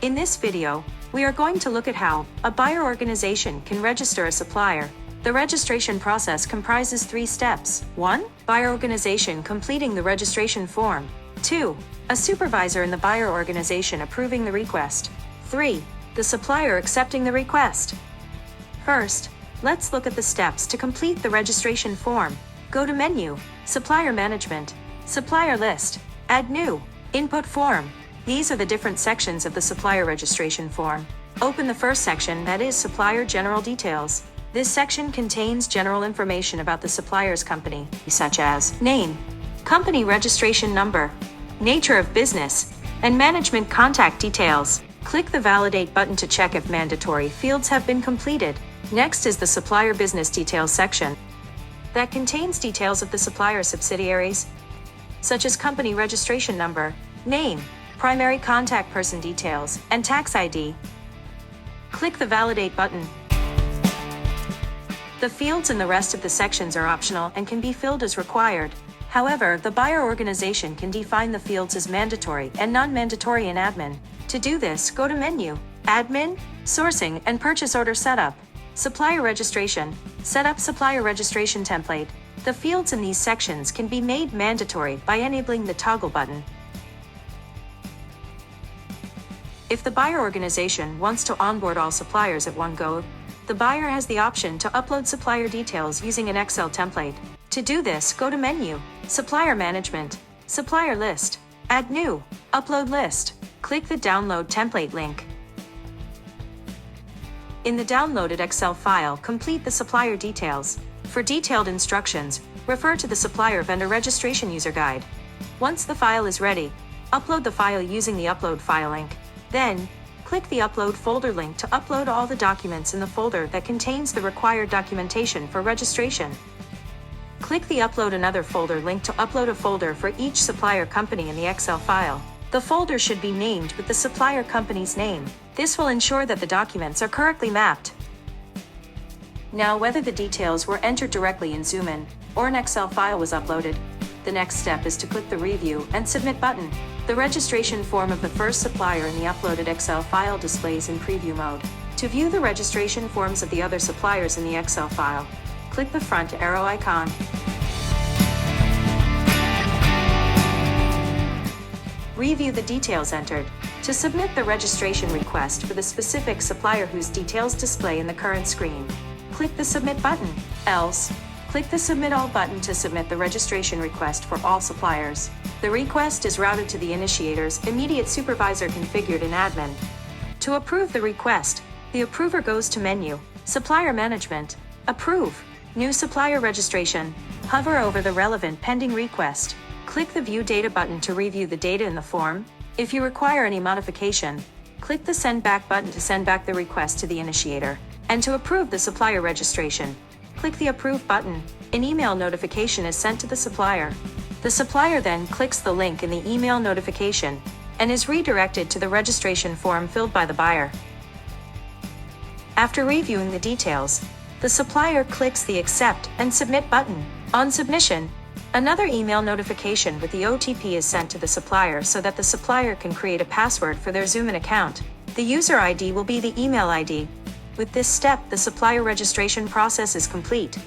In this video, we are going to look at how a buyer organization can register a supplier. The registration process comprises 3 steps. 1. Buyer organization completing the registration form. 2. A supervisor in the buyer organization approving the request. 3. The supplier accepting the request. First, let's look at the steps to complete the registration form. Go to Menu, Supplier Management, Supplier List, Add New, Input Form. These are the different sections of the supplier registration form. Open the first section, that is Supplier General Details. This section contains general information about the supplier's company, such as name, company registration number, nature of business, and management contact details. Click the Validate button to check if mandatory fields have been completed. Next is the Supplier Business Details section that contains details of the supplier subsidiaries, such as company registration number, name, primary contact person details, and tax ID. Click the Validate button. The fields in the rest of the sections are optional and can be filled as required. However, the buyer organization can define the fields as mandatory and non-mandatory in admin. To do this, go to Menu, Admin, Sourcing, and Purchase Order Setup. Supplier Registration. Set up Supplier Registration Template. The fields in these sections can be made mandatory by enabling the toggle button. If the buyer organization wants to onboard all suppliers at one go, the buyer has the option to upload supplier details using an Excel template. To do this, go to Menu, Supplier Management, Supplier List, Add New, Upload List. Click the Download Template link. In the downloaded Excel file, complete the supplier details. For detailed instructions, refer to the Supplier Vendor Registration User Guide. Once the file is ready, upload the file using the Upload File link. Then, click the Upload Folder link to upload all the documents in the folder that contains the required documentation for registration. Click the Upload Another Folder link to upload a folder for each supplier company in the Excel file. The folder should be named with the supplier company's name. This will ensure that the documents are correctly mapped. Now, whether the details were entered directly in Zumen or an Excel file was uploaded, the next step is to click the Review and Submit button. The registration form of the first supplier in the uploaded Excel file displays in preview mode. To view the registration forms of the other suppliers in the Excel file, click the front arrow icon. Review the details entered. To submit the registration request for the specific supplier whose details display in the current screen, click the Submit button. Else, click the Submit All button to submit the registration request for all suppliers. The request is routed to the initiator's immediate supervisor configured in Admin. To approve the request, the approver goes to Menu, Supplier Management, Approve, New Supplier Registration. Hover over the relevant pending request. Click the View Data button to review the data in the form. If you require any modification, click the Send Back button to send back the request to the initiator. And to approve the supplier registration, click the Approve button. An email notification is sent to the supplier. The supplier then clicks the link in the email notification and is redirected to the registration form filled by the buyer. After reviewing the details, the supplier clicks the Accept and Submit button. On submission, another email notification with the OTP is sent to the supplier so that the supplier can create a password for their Zumen account. The user ID will be the email ID. With this step, the supplier registration process is complete.